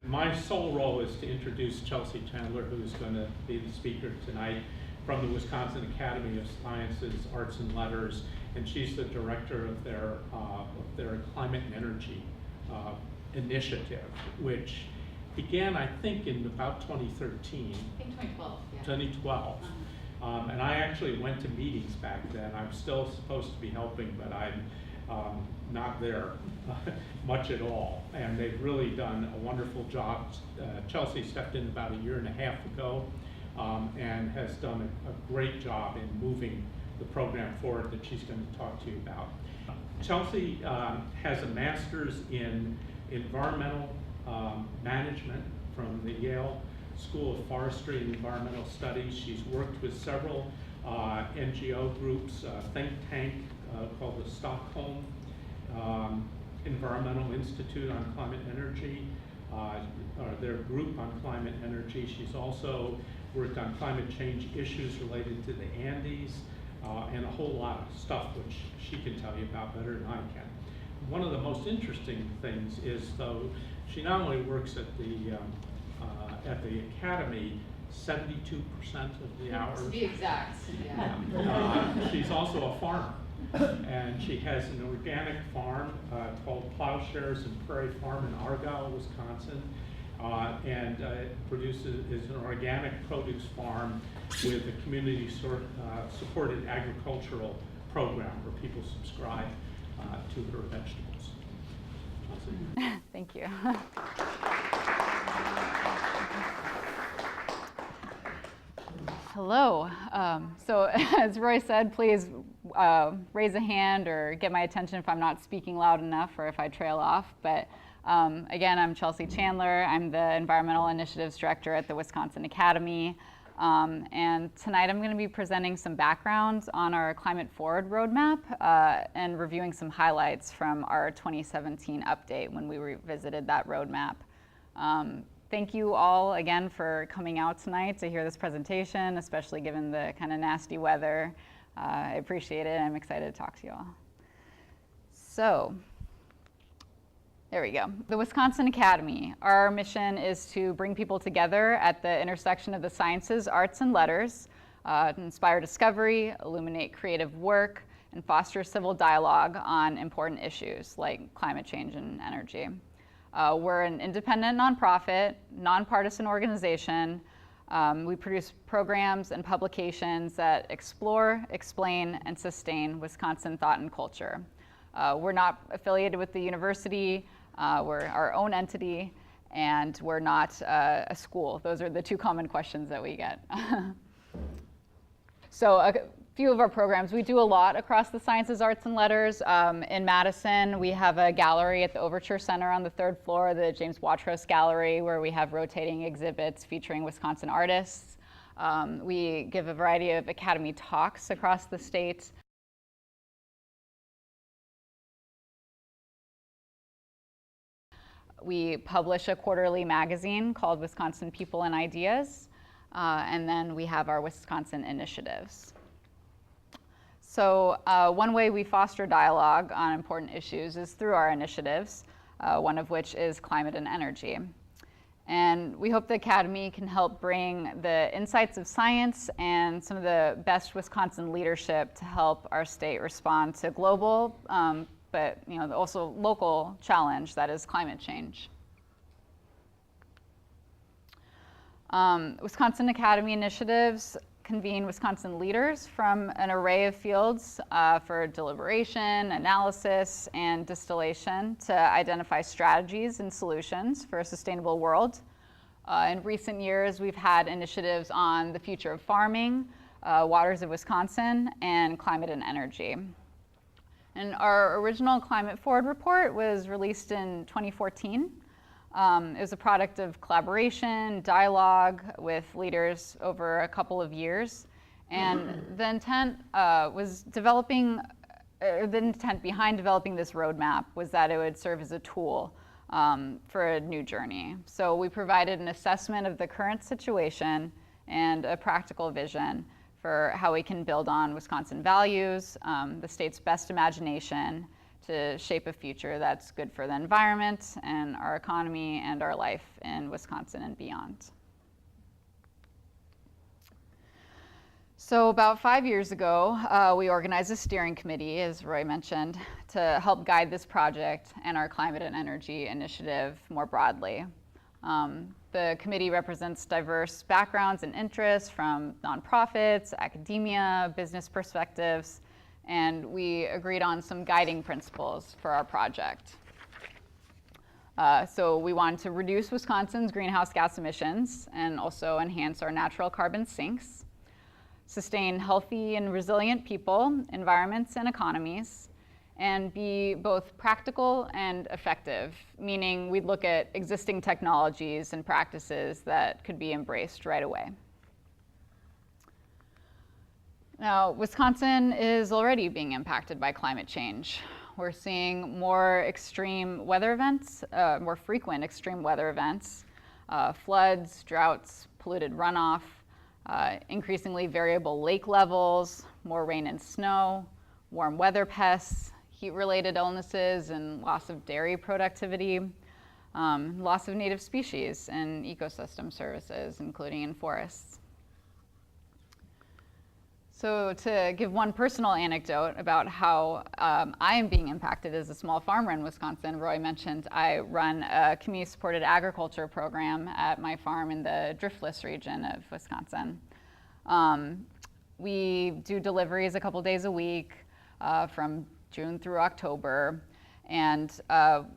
My sole role is to introduce Chelsea Chandler, who is going to be the speaker tonight from the Wisconsin Academy of Sciences, Arts and Letters, and she's the director of their climate and energy initiative, which began, I think, in about 2013. I think 2012, yeah. 2012. And I actually went to meetings back then. I'm still supposed to be helping, but I'm not there much at all. And they've really done a wonderful job. Chelsea stepped in about 1.5 years ago and has done a great job in moving the program forward that she's going to talk to you about. Chelsea has a master's in environmental management from the Yale School of Forestry and Environmental Studies. She's worked with several NGO groups, a think tank called the Stockholm Environmental Institute on Climate Energy, their group on climate energy. She's also worked on climate change issues related to the Andes and a whole lot of stuff which she can tell you about better than I can. One of the most interesting things is, though, she not only works at the Academy 72% of the hours. To be exact, yeah. She's also a farmer, and she has an organic farm called Plowshares and Prairie Farm in Argyle, Wisconsin, and is an organic produce farm with a community supported agricultural program where people subscribe to her vegetables. Thank you. Hello. So as Roy said, please raise a hand or get my attention if I'm not speaking loud enough or if I trail off. But again, I'm Chelsea Chandler. I'm the Environmental Initiatives Director at the Wisconsin Academy. And tonight I'm going to be presenting some background on our Climate Forward roadmap and reviewing some highlights from our 2017 update when we revisited that roadmap. Thank you all again for coming out tonight to hear this presentation, especially given the kind of nasty weather. I appreciate it. I'm excited to talk to you all. So, there we go. The Wisconsin Academy. Our mission is to bring people together at the intersection of the sciences, arts, and letters, inspire discovery, illuminate creative work, and foster civil dialogue on important issues like climate change and energy. We're an independent nonprofit, nonpartisan organization. We produce programs and publications that explore, explain, and sustain Wisconsin thought and culture. We're not affiliated with the university. We're our own entity, and we're not a school. Those are the two common questions that we get. So a few of our programs, we do a lot across the sciences, arts, and letters. In Madison, we have a gallery at the Overture Center on the 3rd floor, the James Watrous Gallery, where we have rotating exhibits featuring Wisconsin artists. We give a variety of Academy talks across the state. We publish a quarterly magazine called Wisconsin People and Ideas, and then we have our Wisconsin initiatives. So one way we foster dialogue on important issues is through our initiatives, one of which is climate and energy. And we hope the Academy can help bring the insights of science and some of the best Wisconsin leadership to help our state respond to global, but also local challenge that is climate change. Wisconsin Academy initiatives convene Wisconsin leaders from an array of fields for deliberation, analysis, and distillation to identify strategies and solutions for a sustainable world. In recent years, we've had initiatives on the future of farming, waters of Wisconsin, and climate and energy. And our original Climate Forward report was released in 2014. It was a product of collaboration, dialogue with leaders over a couple of years. And the intent the intent behind developing this roadmap was that it would serve as a tool for a new journey. So we provided an assessment of the current situation and a practical vision for how we can build on Wisconsin values, the state's best imagination, to shape a future that's good for the environment and our economy and our life in Wisconsin and beyond. So about 5 years ago, we organized a steering committee, as Roy mentioned, to help guide this project and our climate and energy initiative more broadly. The committee represents diverse backgrounds and interests from nonprofits, academia, business perspectives, and we agreed on some guiding principles for our project. So we wanted to reduce Wisconsin's greenhouse gas emissions and also enhance our natural carbon sinks, sustain healthy and resilient people, environments, and economies, and be both practical and effective, meaning we'd look at existing technologies and practices that could be embraced right away. Now, Wisconsin is already being impacted by climate change. We're seeing more extreme weather events, more frequent extreme weather events, floods, droughts, polluted runoff, increasingly variable lake levels, more rain and snow, warm weather pests, heat-related illnesses and loss of dairy productivity, loss of native species and ecosystem services, including in forests. So to give one personal anecdote about how I am being impacted as a small farmer in Wisconsin, Roy mentioned I run a community-supported agriculture program at my farm in the Driftless region of Wisconsin. We do deliveries a couple days a week from June through October, and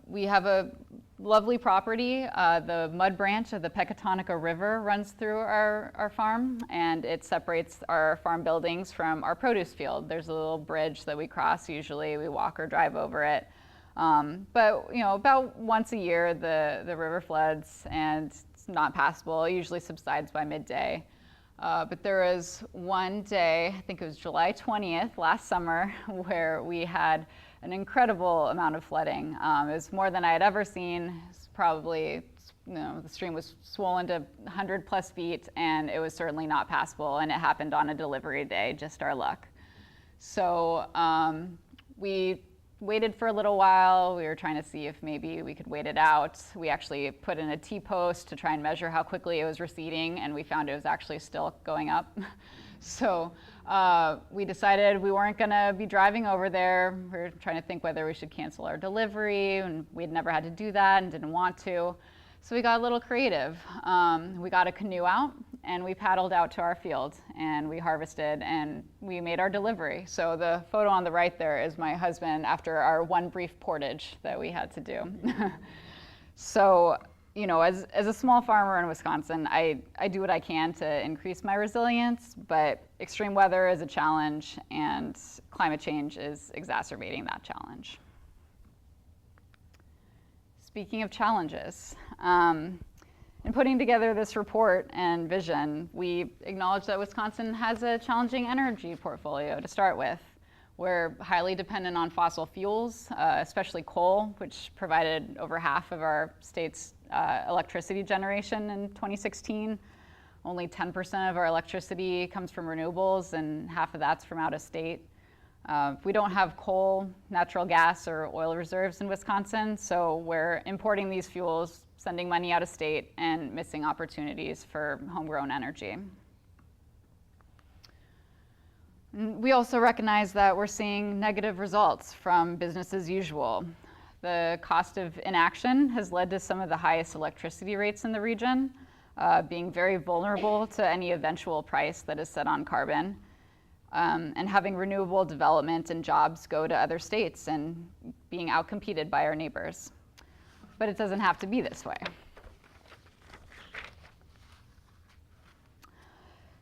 we have a lovely property. The mud branch of the Pecatonica River runs through our farm, and it separates our farm buildings from our produce field. There's a little bridge that we cross. Usually we walk or drive over it. But about once a year, the river floods, and it's not passable. It usually subsides by midday. But there was one day, I think it was July 20th last summer, where we had an incredible amount of flooding. It was more than I had ever seen. It's probably, the stream was swollen to 100 plus feet, and it was certainly not passable, and it happened on a delivery day, just our luck. So we waited for a little while. We were trying to see if maybe we could wait it out. We actually put in a T-post to try and measure how quickly it was receding, and we found it was actually still going up. So we decided we weren't going to be driving over there. We were trying to think whether we should cancel our delivery, and we'd never had to do that and didn't want to. So we got a little creative. We got a canoe out, and we paddled out to our field, and we harvested, and we made our delivery. So the photo on the right there is my husband after our one brief portage that we had to do. So, as a small farmer in Wisconsin, I do what I can to increase my resilience, but extreme weather is a challenge, and climate change is exacerbating that challenge. Speaking of challenges, in putting together this report and vision, we acknowledge that Wisconsin has a challenging energy portfolio to start with. We're highly dependent on fossil fuels, especially coal, which provided over half of our state's electricity generation in 2016. Only 10% of our electricity comes from renewables, and half of that's from out of state. We don't have coal, natural gas, or oil reserves in Wisconsin, so we're importing these fuels, sending money out of state, and missing opportunities for homegrown energy. We also recognize that we're seeing negative results from business as usual. The cost of inaction has led to some of the highest electricity rates in the region, being very vulnerable to any eventual price that is set on carbon. And having renewable development and jobs go to other states and being outcompeted by our neighbors. But it doesn't have to be this way.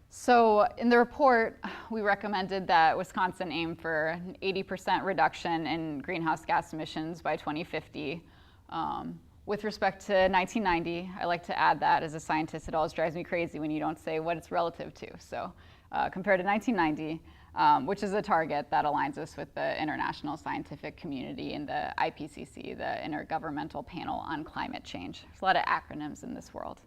So in the report, we recommended that Wisconsin aim for an 80% reduction in greenhouse gas emissions by 2050. With respect to 1990, I like to add that as a scientist, it always drives me crazy when you don't say what it's relative to. So compared to 1990, which is a target that aligns us with the international scientific community and the IPCC, the Intergovernmental Panel on Climate Change. There's a lot of acronyms in this world.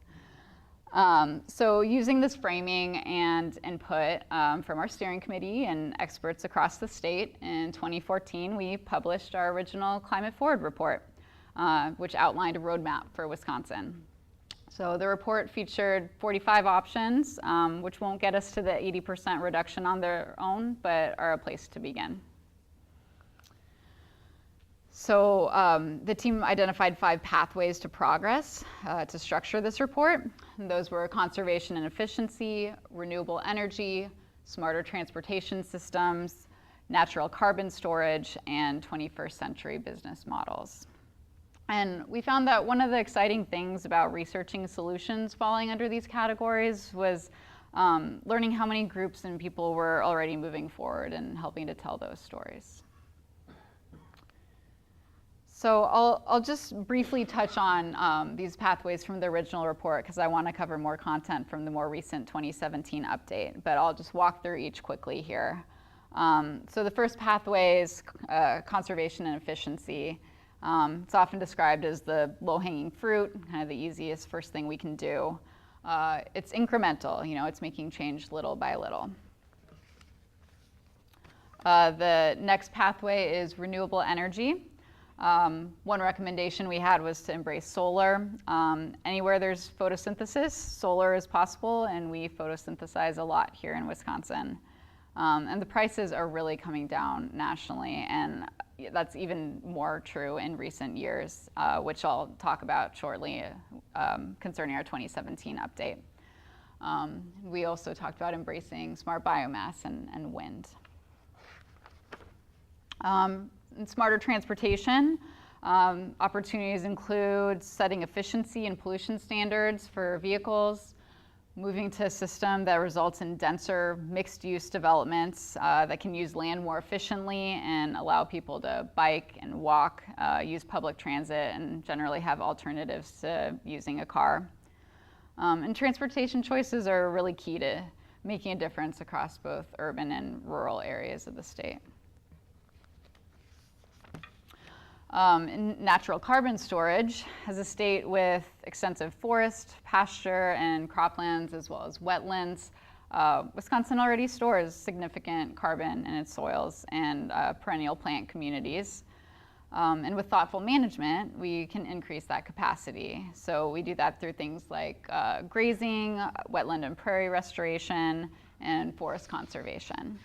So using this framing and input from our steering committee and experts across the state, in 2014, we published our original Climate Forward report, which outlined a roadmap for Wisconsin. So the report featured 45 options, which won't get us to the 80% reduction on their own, but are a place to begin. So the team identified 5 pathways to progress to structure this report. And those were conservation and efficiency, renewable energy, smarter transportation systems, natural carbon storage, and 21st century business models. And we found that one of the exciting things about researching solutions falling under these categories was learning how many groups and people were already moving forward and helping to tell those stories. So I'll just briefly touch on these pathways from the original report because I want to cover more content from the more recent 2017 update, but I'll just walk through each quickly here. So the first pathway is conservation and efficiency. It's often described as the low-hanging fruit, kind of the easiest first thing we can do. It's incremental, it's making change little by little. The next pathway is renewable energy. One recommendation we had was to embrace solar. Anywhere there's photosynthesis, solar is possible, and we photosynthesize a lot here in Wisconsin. And the prices are really coming down nationally, and that's even more true in recent years, which I'll talk about shortly concerning our 2017 update. We also talked about embracing smart biomass and wind. In smarter transportation, opportunities include setting efficiency and pollution standards for vehicles, moving to a system that results in denser mixed-use developments that can use land more efficiently and allow people to bike and walk, use public transit, and generally have alternatives to using a car. And transportation choices are really key to making a difference across both urban and rural areas of the state. In natural carbon storage, as a state with extensive forest, pasture, and croplands, as well as wetlands, Wisconsin already stores significant carbon in its soils and perennial plant communities. And with thoughtful management, we can increase that capacity. So we do that through things like grazing, wetland and prairie restoration, and forest conservation.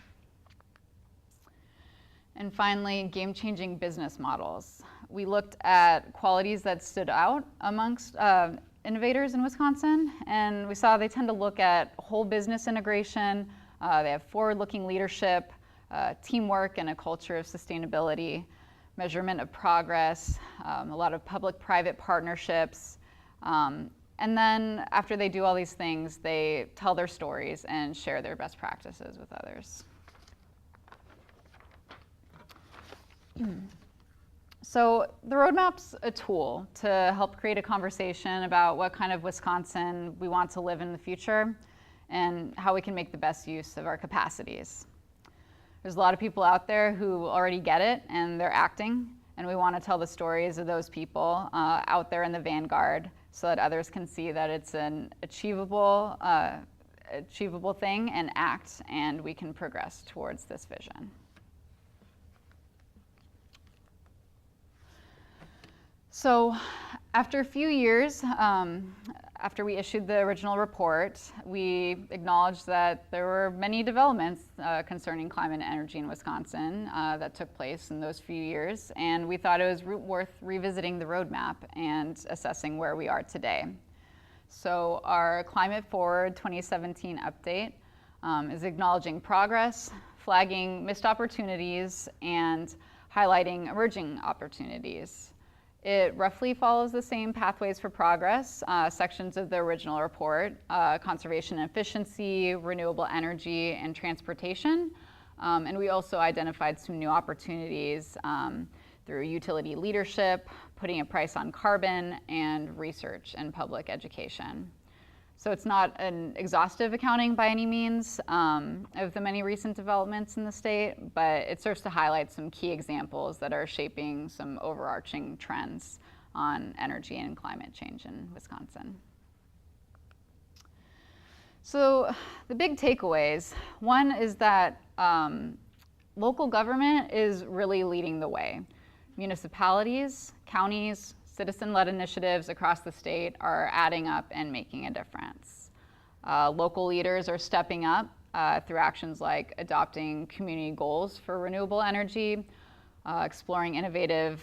And finally, game-changing business models. We looked at qualities that stood out amongst innovators in Wisconsin, and we saw they tend to look at whole business integration, they have forward-looking leadership, teamwork, and a culture of sustainability, measurement of progress, a lot of public-private partnerships, and then after they do all these things, they tell their stories and share their best practices with others. So the roadmap's a tool to help create a conversation about what kind of Wisconsin we want to live in the future and how we can make the best use of our capacities. There's a lot of people out there who already get it and they're acting, and we want to tell the stories of those people out there in the vanguard so that others can see that it's an achievable thing and act, and we can progress towards this vision. So after a few years, after we issued the original report, we acknowledged that there were many developments concerning climate and energy in Wisconsin that took place in those few years, and we thought it was worth revisiting the roadmap and assessing where we are today. So our Climate Forward 2017 update is acknowledging progress, flagging missed opportunities, and highlighting emerging opportunities. It roughly follows the same pathways for progress, sections of the original report, conservation and efficiency, renewable energy, and transportation. And we also identified some new opportunities through utility leadership, putting a price on carbon, and research and public education. So it's not an exhaustive accounting by any means of the many recent developments in the state, but it serves to highlight some key examples that are shaping some overarching trends on energy and climate change in Wisconsin. So the big takeaways, one is that local government is really leading the way. Municipalities, counties, citizen-led initiatives across the state are adding up and making a difference. Local leaders are stepping up through actions like adopting community goals for renewable energy, exploring innovative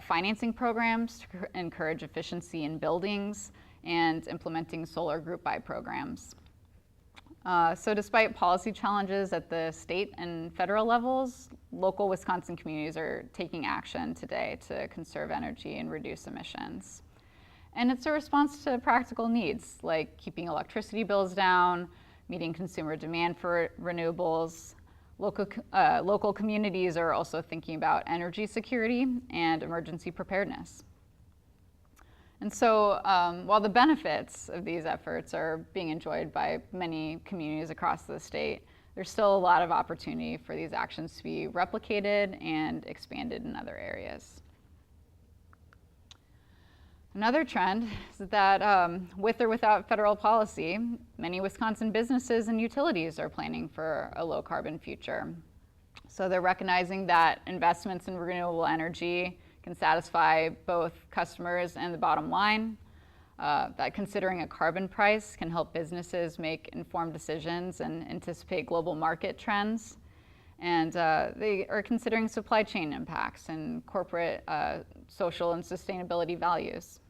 financing programs to encourage efficiency in buildings, and implementing solar group buy programs. So despite policy challenges at the state and federal levels, local Wisconsin communities are taking action today to conserve energy and reduce emissions. And it's a response to practical needs like keeping electricity bills down, meeting consumer demand for renewables. Local communities are also thinking about energy security and emergency preparedness. And so while the benefits of these efforts are being enjoyed by many communities across the state, there's still a lot of opportunity for these actions to be replicated and expanded in other areas. Another trend is that with or without federal policy, many Wisconsin businesses and utilities are planning for a low carbon future. So they're recognizing that investments in renewable energy can satisfy both customers and the bottom line, that considering a carbon price can help businesses make informed decisions and anticipate global market trends. And they are considering supply chain impacts and corporate social and sustainability values.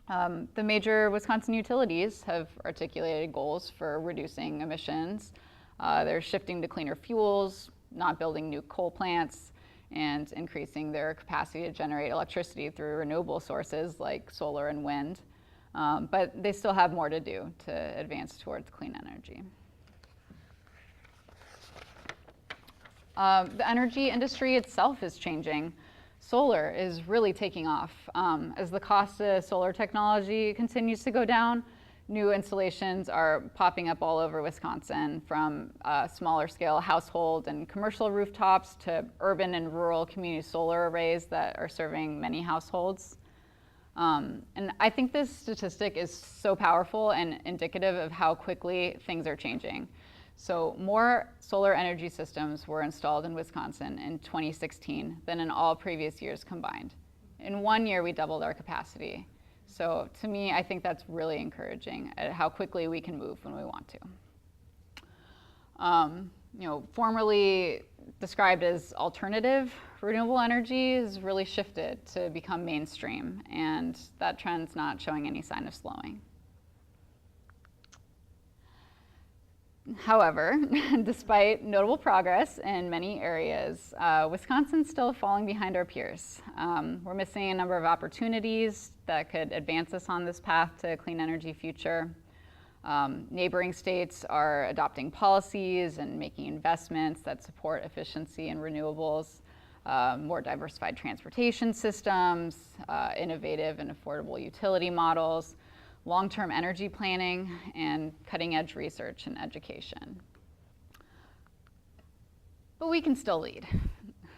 The major Wisconsin utilities have articulated goals for reducing emissions. They're shifting to cleaner fuels, not building new coal plants, and increasing their capacity to generate electricity through renewable sources like solar and wind. But they still have more to do to advance towards clean energy. The energy industry itself is changing. Solar is really taking off. As the cost of solar technology continues to go down, new installations are popping up all over Wisconsin, from smaller scale household and commercial rooftops to urban and rural community solar arrays that are serving many households. And I think this statistic is so powerful and indicative of how quickly things are changing. So more solar energy systems were installed in Wisconsin in 2016 than in all previous years combined. In 1 year, we doubled our capacity. So to me, I think that's really encouraging at how quickly we can move when we want to. Formerly described as alternative, renewable energy has really shifted to become mainstream, and that trend's not showing any sign of slowing. However, despite notable progress in many areas, Wisconsin's still falling behind our peers. We're missing a number of opportunities that could advance us on this path to a clean energy future. Neighboring states are adopting policies and making investments that support efficiency in renewables, more diversified transportation systems, innovative and affordable utility models, long-term energy planning, and cutting-edge research and education. But we can still lead.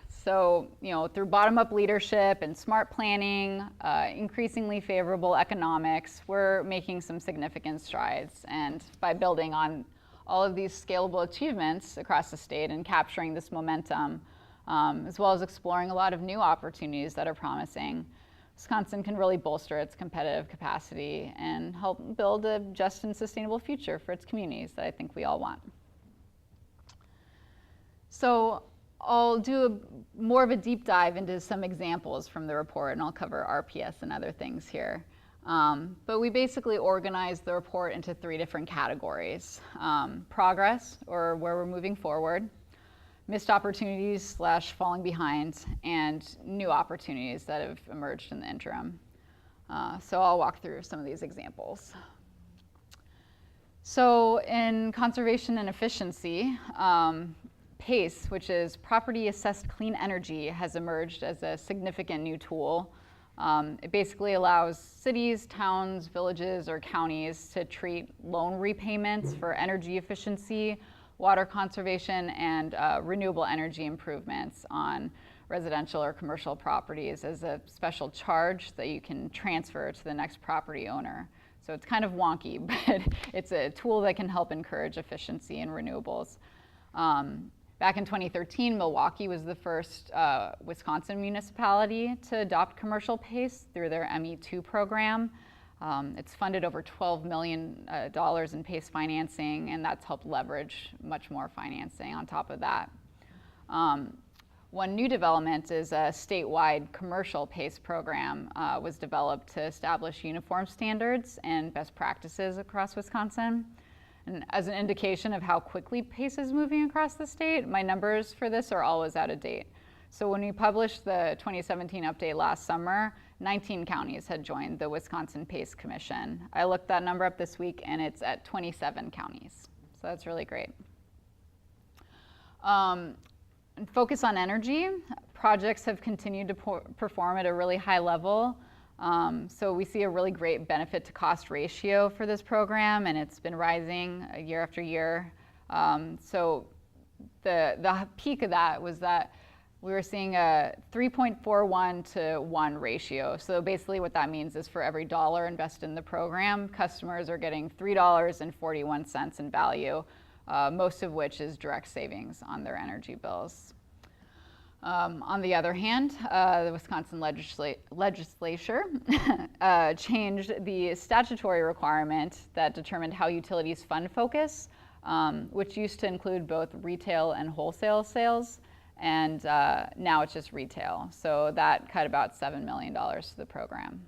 So, through bottom-up leadership and smart planning, increasingly favorable economics, we're making some significant strides. And by building on all of these scalable achievements across the state and capturing this momentum, as well as exploring a lot of new opportunities that are promising, Wisconsin can really bolster its competitive capacity and help build a just and sustainable future for its communities that I think we all want. So I'll do more of a deep dive into some examples from the report, and I'll cover RPS and other things here. But we basically organized the report into 3 different categories: progress, or where we're moving forward; missed opportunities / falling behind; and new opportunities that have emerged in the interim. So I'll walk through some of these examples. So in conservation and efficiency, PACE, which is Property Assessed Clean Energy, has emerged as a significant new tool. It basically allows cities, towns, villages, or counties to treat loan repayments for energy efficiency, water conservation, and renewable energy improvements on residential or commercial properties as a special charge that you can transfer to the next property owner. So it's kind of wonky, but it's a tool that can help encourage efficiency in renewables. Back in 2013, Milwaukee was the first Wisconsin municipality to adopt commercial PACE through their ME2 program. It's funded over $12 million in PACE financing, and that's helped leverage much more financing on top of that. One new development is a statewide commercial PACE program was developed to establish uniform standards and best practices across Wisconsin. And as an indication of how quickly PACE is moving across the state, my numbers for this are always out of date. So when we published the 2017 update last summer, 19 counties had joined the Wisconsin PACE Commission. I looked that number up this week, and it's at 27 counties. So that's really great. Focus on energy. Projects have continued to perform at a really high level. So we see a really great benefit to cost ratio for this program, and it's been rising year after year. So the peak of that was that we were seeing a 3.41 to 1 ratio. So basically what that means is for every dollar invested in the program, customers are getting $3.41 in value, most of which is direct savings on their energy bills. On the other hand, the Wisconsin legislature changed the statutory requirement that determined how utilities fund focus, which used to include both retail and wholesale sales, and now it's just retail. So that cut about $7 million to the program.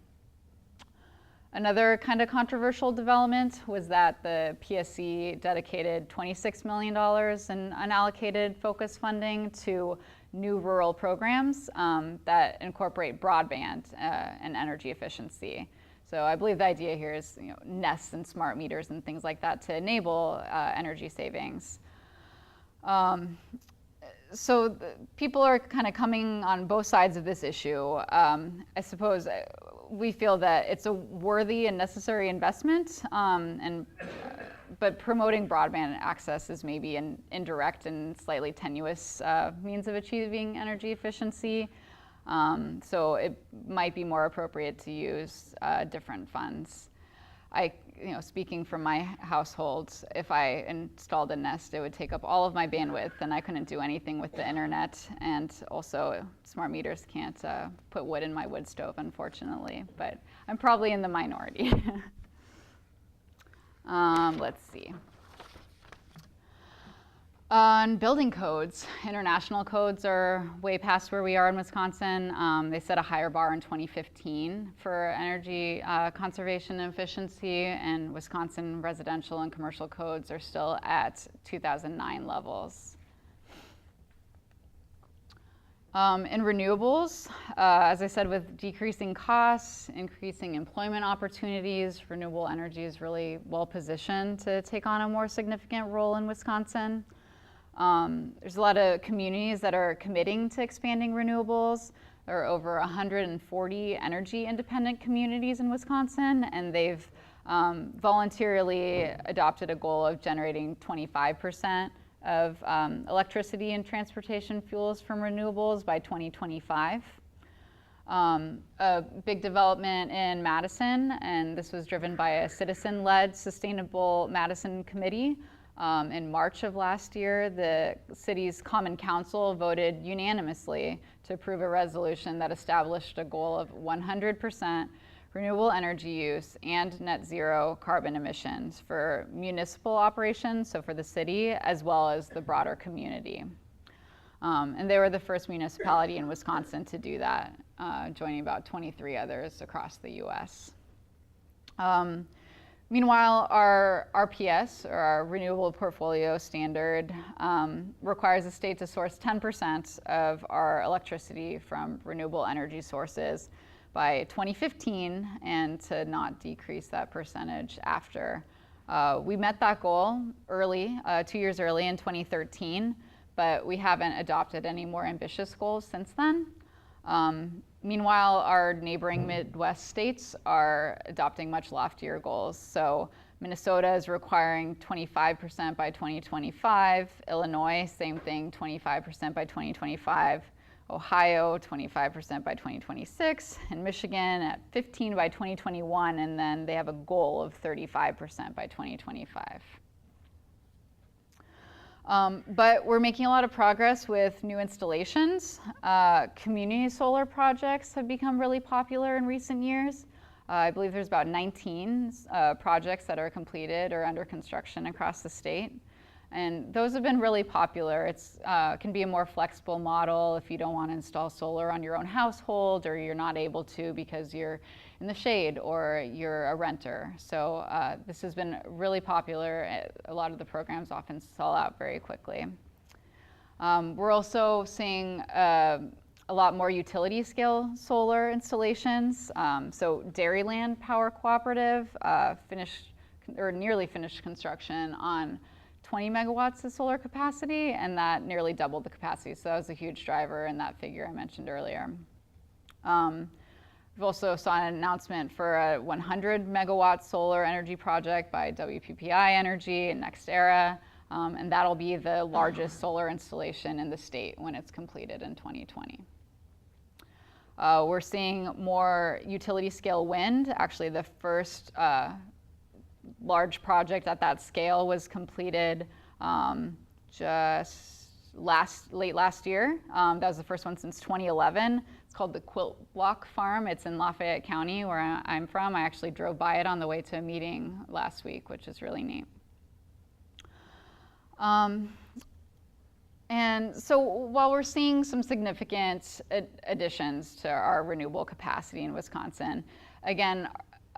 Another kind of controversial development was that the PSC dedicated $26 million in unallocated focus funding to new rural programs that incorporate broadband and energy efficiency. So I believe the idea here is nests and smart meters and things like that to enable energy savings. So people are kind of coming on both sides of this issue. I suppose we feel that it's a worthy and necessary investment, but promoting broadband access is maybe an indirect and slightly tenuous means of achieving energy efficiency. So it might be more appropriate to use different funds. Speaking from my household, if I installed a Nest, it would take up all of my bandwidth, and I couldn't do anything with the internet. And also, smart meters can't put wood in my wood stove, unfortunately. But I'm probably in the minority. Let's see. On building codes, international codes are way past where we are in Wisconsin. They set a higher bar in 2015 for energy conservation and efficiency, and Wisconsin residential and commercial codes are still at 2009 levels. In renewables, as I said, with decreasing costs, increasing employment opportunities, renewable energy is really well positioned to take on a more significant role in Wisconsin. There's a lot of communities that are committing to expanding renewables. There are over 140 energy independent communities in Wisconsin, and they've voluntarily adopted a goal of generating 25% of electricity and transportation fuels from renewables by 2025. A big development in Madison, and this was driven by a citizen-led Sustainable Madison Committee. In March of last year, the city's Common Council voted unanimously to approve a resolution that established a goal of 100% renewable energy use and net zero carbon emissions for municipal operations, so for the city, as well as the broader community. And they were the first municipality in Wisconsin to do that, joining about 23 others across the US. Meanwhile, our RPS, or our Renewable Portfolio Standard, requires the state to source 10% of our electricity from renewable energy sources by 2015 and to not decrease that percentage after. We met that goal early, 2 years early in 2013, but we haven't adopted any more ambitious goals since then. Meanwhile, our neighboring Midwest states are adopting much loftier goals. So Minnesota is requiring 25% by 2025. Illinois, same thing, 25% by 2025. Ohio, 25% by 2026, and Michigan at 15 by 2021, and then they have a goal of 35% by 2025. But we're making a lot of progress with new installations. Community solar projects have become really popular in recent years. I believe there's about 19 projects that are completed or under construction across the state. And those have been really popular. It can be a more flexible model if you don't want to install solar on your own household, or you're not able to because you're in the shade or you're a renter. So this has been really popular. A lot of the programs often sell out very quickly. We're also seeing a lot more utility scale solar installations. So Dairyland Power Cooperative nearly finished construction on 20 megawatts of solar capacity, and that nearly doubled the capacity. So that was a huge driver in that figure I mentioned earlier. We've also saw an announcement for a 100 megawatt solar energy project by WPPI Energy and NextEra, and that'll be the largest solar installation in the state when it's completed in 2020. We're seeing more utility scale wind. Actually, the first large project at that scale was completed just late last year. That was the first one since 2011. It's called the Quilt Block Farm. It's in Lafayette County, where I'm from. I actually drove by it on the way to a meeting last week, which is really neat. And so while we're seeing some significant additions to our renewable capacity in Wisconsin, again,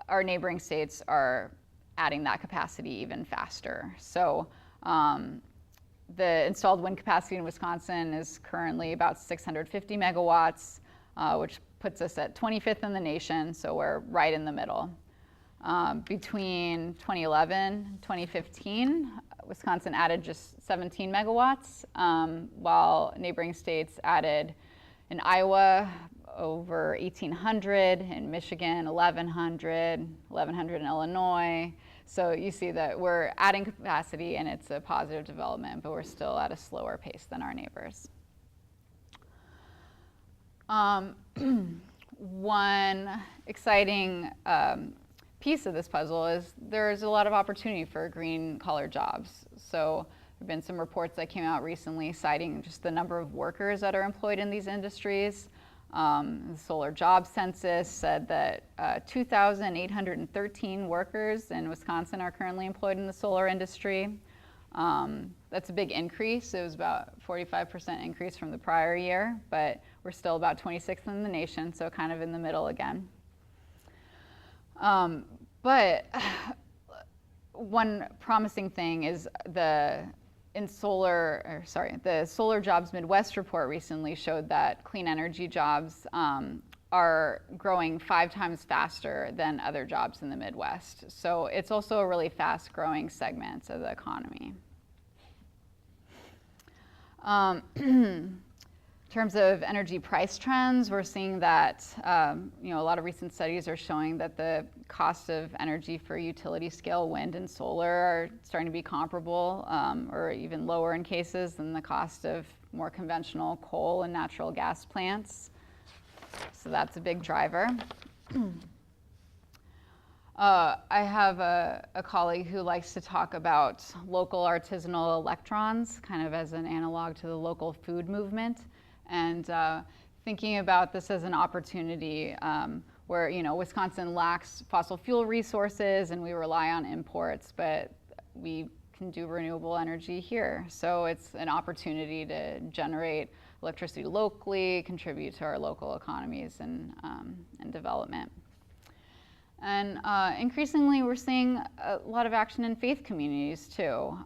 our neighboring states are adding that capacity even faster. So the installed wind capacity in Wisconsin is currently about 650 megawatts, which puts us at 25th in the nation, so we're right in the middle. Between 2011 and 2015, Wisconsin added just 17 megawatts, while neighboring states added in Iowa over 1,800, in Michigan 1,100 in Illinois. So you see that we're adding capacity and it's a positive development, but we're still at a slower pace than our neighbors. One exciting piece of this puzzle is there's a lot of opportunity for green collar jobs. So there have been some reports that came out recently citing just the number of workers that are employed in these industries. The Solar Job Census said that 2,813 workers in Wisconsin are currently employed in the solar industry. That's a big increase. It was about a 45% increase from the prior year, but we're still about 26th in the nation, so kind of in the middle again. But one promising thing is the Solar Jobs Midwest report recently showed that clean energy jobs are growing 5 times faster than other jobs in the Midwest. So it's also a really fast growing segment of the economy. In terms of energy price trends, we're seeing that a lot of recent studies are showing that the cost of energy for utility scale wind and solar are starting to be comparable or even lower in cases than the cost of more conventional coal and natural gas plants. So that's a big driver. I have a colleague who likes to talk about local artisanal electrons, kind of as an analog to the local food movement. And thinking about this as an opportunity where, Wisconsin lacks fossil fuel resources and we rely on imports, but we can do renewable energy here. So it's an opportunity to generate electricity locally, contribute to our local economies and development. And increasingly, we're seeing a lot of action in faith communities too.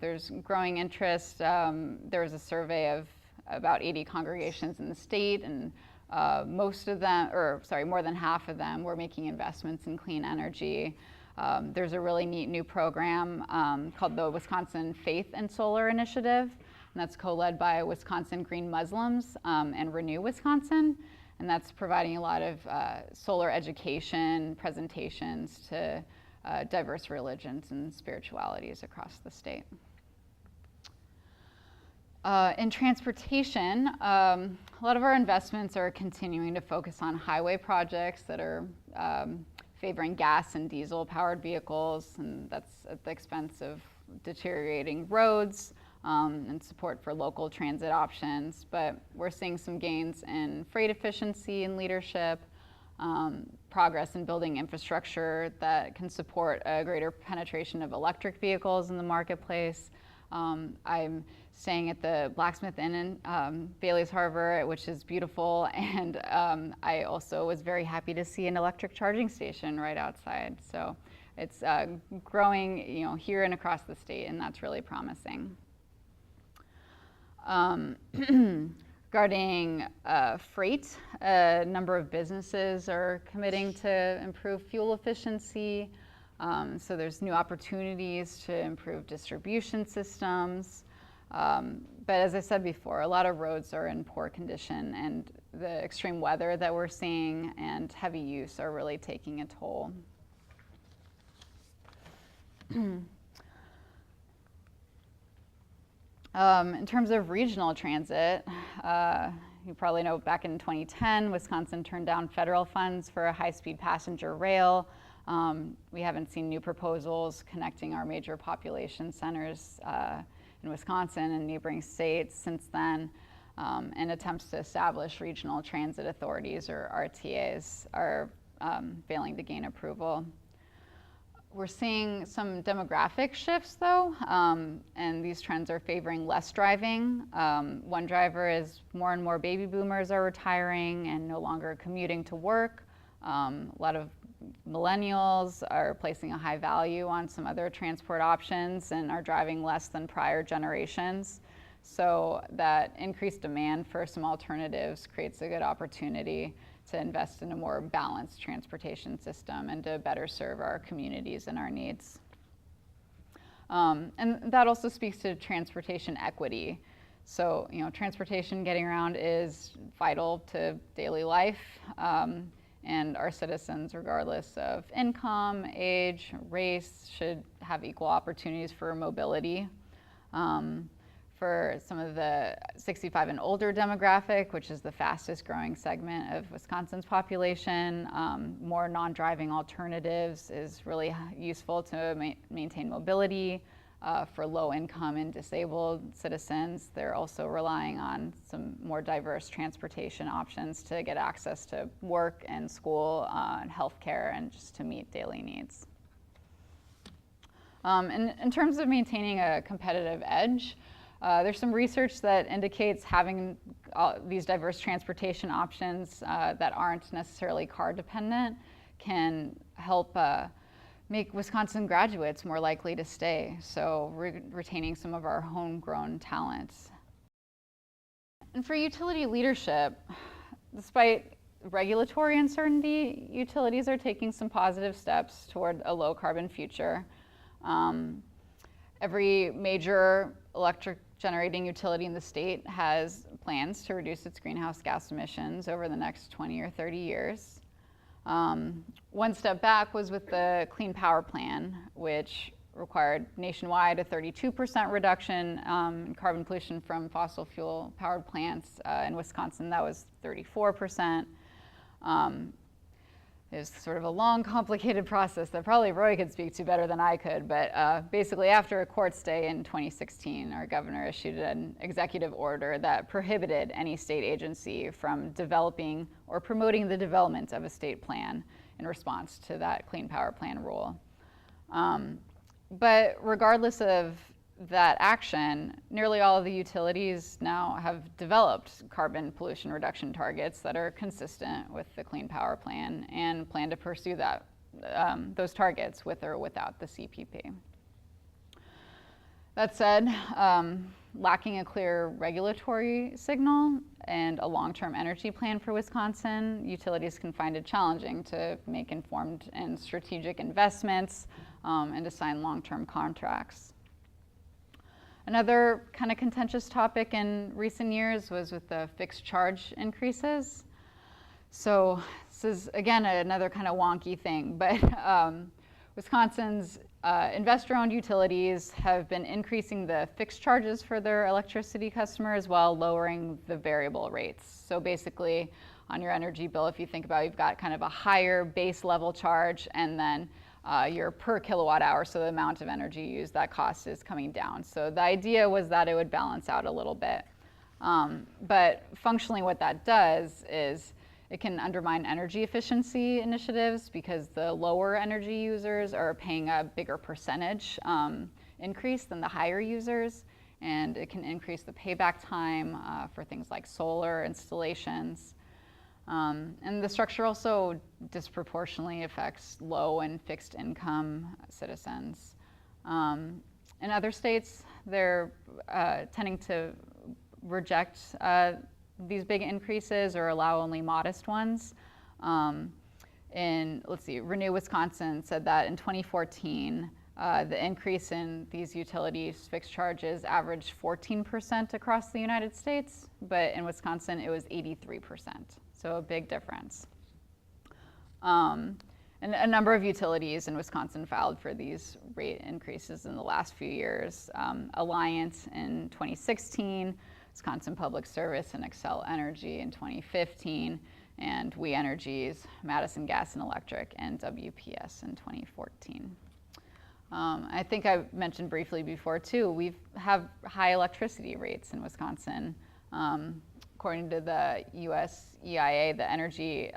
There's growing interest. There was a survey of about 80 congregations in the state, and more than half of them were making investments in clean energy. There's a really neat new program called the Wisconsin Faith and Solar Initiative, and that's co-led by Wisconsin Green Muslims and Renew Wisconsin, and that's providing a lot of solar education presentations to diverse religions and spiritualities across the state. In transportation, a lot of our investments are continuing to focus on highway projects that are favoring gas and diesel powered vehicles, and that's at the expense of deteriorating roads and support for local transit options. But we're seeing some gains in freight efficiency and leadership, progress in building infrastructure that can support a greater penetration of electric vehicles in the marketplace. I'm staying at the Blacksmith Inn in Bailey's Harbor, which is beautiful, and I also was very happy to see an electric charging station right outside. So it's growing, here and across the state, and that's really promising. Regarding freight, a number of businesses are committing to improve fuel efficiency. So there's new opportunities to improve distribution systems. But as I said before, a lot of roads are in poor condition, and the extreme weather that we're seeing and heavy use are really taking a toll. In terms of regional transit, you probably know back in 2010, Wisconsin turned down federal funds for a high-speed passenger rail. We haven't seen new proposals connecting our major population centers in Wisconsin and neighboring states since then, and attempts to establish regional transit authorities, or RTAs, are failing to gain approval. We're seeing some demographic shifts though, and these trends are favoring less driving. One driver is more and more baby boomers are retiring and no longer commuting to work. A lot of millennials are placing a high value on some other transport options and are driving less than prior generations. So that increased demand for some alternatives creates a good opportunity to invest in a more balanced transportation system and to better serve our communities and our needs. And that also speaks to transportation equity. So, transportation getting around is vital to daily life. And our citizens, regardless of income, age, race, should have equal opportunities for mobility. For some of the 65 and older demographic, which is the fastest growing segment of Wisconsin's population, more non-driving alternatives is really useful to maintain mobility. For low-income and disabled citizens, they're also relying on some more diverse transportation options to get access to work and school and healthcare and just to meet daily needs. And in terms of maintaining a competitive edge, there's some research that indicates having these diverse transportation options that aren't necessarily car dependent can help make Wisconsin graduates more likely to stay, so retaining some of our homegrown talents. And for utility leadership, despite regulatory uncertainty, utilities are taking some positive steps toward a low carbon future. Every major electric generating utility in the state has plans to reduce its greenhouse gas emissions over the next 20 or 30 years. One step back was with the Clean Power Plan, which required nationwide a 32% reduction in carbon pollution from fossil fuel powered plants. In Wisconsin, that was 34%. It was sort of a long, complicated process that probably Roy could speak to better than I could, but basically after a court stay in 2016, our governor issued an executive order that prohibited any state agency from developing or promoting the development of a state plan in response to that Clean Power Plan rule. But regardless of that action, nearly all of the utilities now have developed carbon pollution reduction targets that are consistent with the Clean Power Plan and plan to pursue that, those targets with or without the CPP. That said, lacking a clear regulatory signal and a long-term energy plan for Wisconsin, utilities can find it challenging to make informed and strategic investments and to sign long-term contracts. Another kind of contentious topic in recent years was with the fixed charge increases. So this is, again, another kind of wonky thing, but Wisconsin's investor-owned utilities have been increasing the fixed charges for their electricity customers while lowering the variable rates. So basically, on your energy bill, if you think about it, you've got kind of a higher base level charge, and then your per kilowatt hour, so the amount of energy used, that cost is coming down. So the idea was that it would balance out a little bit. But functionally what that does is it can undermine energy efficiency initiatives because the lower energy users are paying a bigger percentage increase than the higher users, and it can increase the payback time for things like solar installations. And the structure also disproportionately affects low and fixed income citizens. In other states, they're tending to reject these big increases or allow only modest ones. Let's see, Renew Wisconsin said that in 2014, the increase in these utilities fixed charges averaged 14% across the United States, but in Wisconsin it was 83%, so a big difference. And a number of utilities in Wisconsin filed for these rate increases in the last few years. Alliant in 2016, Wisconsin Public Service and Xcel Energy in 2015, and We Energy's Madison Gas and Electric and WPS in 2014. I think I mentioned briefly before too, we have high electricity rates in Wisconsin. According to the US EIA, the Energy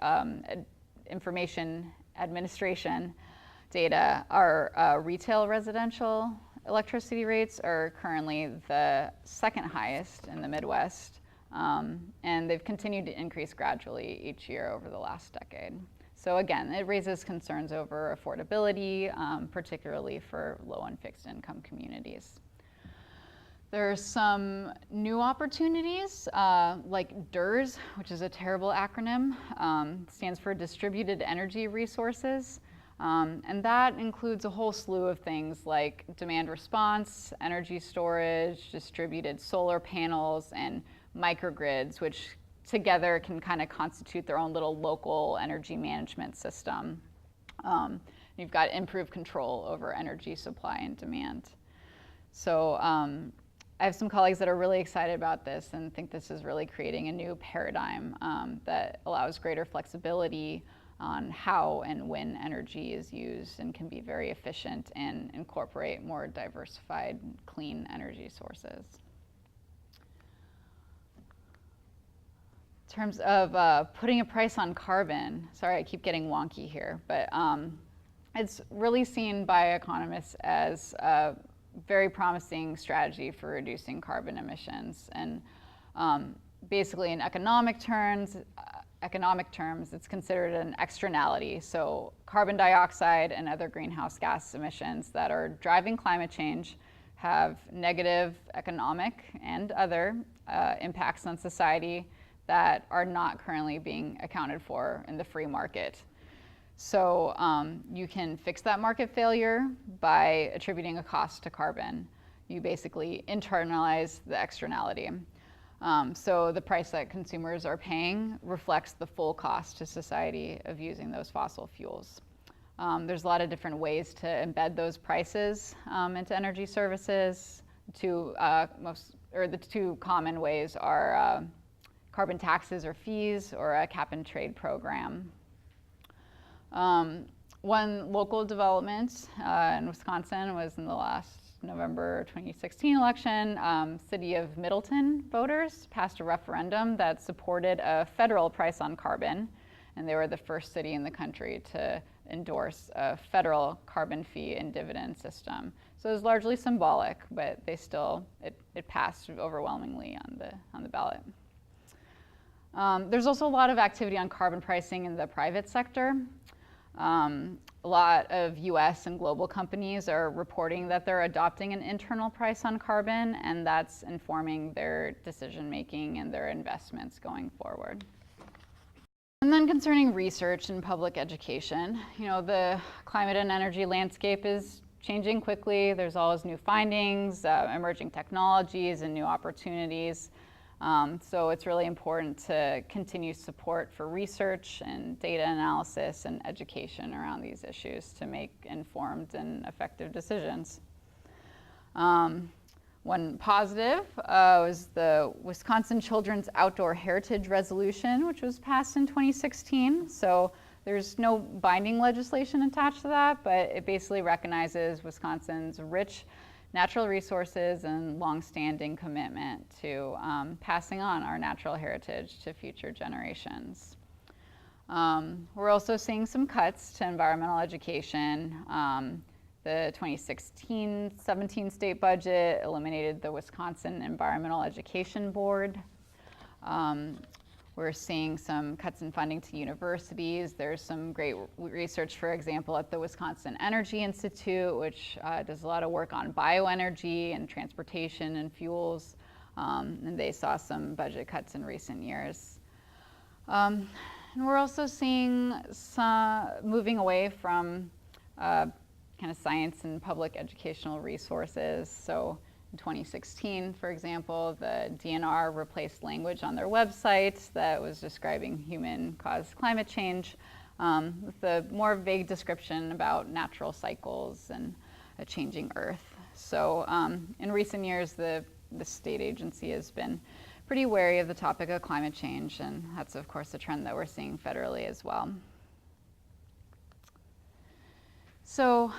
Information Administration data, our retail residential electricity rates are currently the second highest in the Midwest, and they've continued to increase gradually each year over the last decade. So again, it raises concerns over affordability, particularly for low and fixed income communities. There's some new opportunities, like DERS, which is a terrible acronym, stands for Distributed Energy Resources. And that includes a whole slew of things like demand response, energy storage, distributed solar panels, and microgrids, which together can kind of constitute their own little local energy management system. You've got improved control over energy supply and demand. So I have some colleagues that are really excited about this and think this is really creating a new paradigm that allows greater flexibility on how and when energy is used and can be very efficient and incorporate more diversified, clean energy sources. In terms of putting a price on carbon, sorry I keep getting wonky here, but it's really seen by economists as a very promising strategy for reducing carbon emissions. And basically in economic terms, it's considered an externality. So carbon dioxide and other greenhouse gas emissions that are driving climate change have negative economic and other impacts on society that are not currently being accounted for in the free market. So you can fix that market failure by attributing a cost to carbon. You basically internalize the externality. So the price that consumers are paying reflects the full cost to society of using those fossil fuels. There's a lot of different ways to embed those prices into energy services. The two common ways are carbon taxes or fees, or a cap and trade program. One local development in Wisconsin was in the last November 2016 election. City of Middleton voters passed a referendum that supported a federal price on carbon, and they were the first city in the country to endorse a federal carbon fee and dividend system. So it was largely symbolic, but it passed overwhelmingly on the ballot. There's also a lot of activity on carbon pricing in the private sector. A lot of US and global companies are reporting that they're adopting an internal price on carbon, and that's informing their decision making and their investments going forward. And then concerning research and public education, the climate and energy landscape is changing quickly. There's always new findings, emerging technologies, and new opportunities. So it's really important to continue support for research and data analysis and education around these issues to make informed and effective decisions. One positive was the Wisconsin Children's Outdoor Heritage Resolution, which was passed in 2016. So there's no binding legislation attached to that, but it basically recognizes Wisconsin's rich natural resources and longstanding commitment to passing on our natural heritage to future generations. We're also seeing some cuts to environmental education. The 2016-17 state budget eliminated the Wisconsin Environmental Education Board. We're seeing some cuts in funding to universities. There's some great research, for example, at the Wisconsin Energy Institute, which does a lot of work on bioenergy and transportation and fuels. And they saw some budget cuts in recent years. And we're also seeing some moving away from kind of science and public educational resources. So in 2016, for example, the DNR replaced language on their website that was describing human-caused climate change with a more vague description about natural cycles and a changing Earth. So in recent years, the state agency has been pretty wary of the topic of climate change, and that's of course a trend that we're seeing federally as well. So,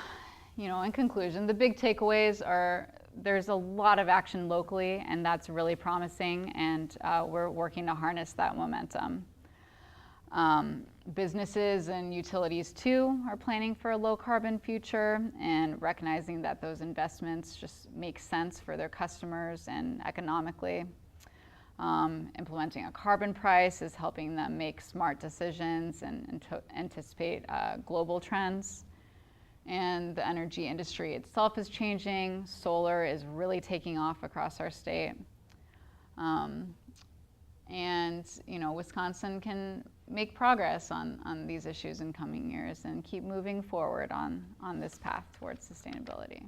in conclusion, the big takeaways are there's a lot of action locally, and that's really promising, and we're working to harness that momentum. Businesses and utilities too are planning for a low carbon future and recognizing that those investments just make sense for their customers and economically. Implementing a carbon price is helping them make smart decisions and anticipate global trends. And the energy industry itself is changing. Solar is really taking off across our state. Wisconsin can make progress on these issues in coming years and keep moving forward on this path towards sustainability.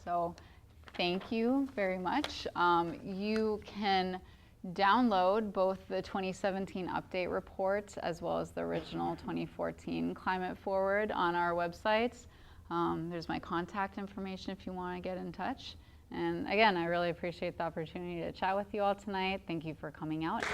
So thank you very much. You can download both the 2017 update report as well as the original 2014 Climate Forward on our website. There's my contact information if you want to get in touch. And again, I really appreciate the opportunity to chat with you all tonight. Thank you for coming out.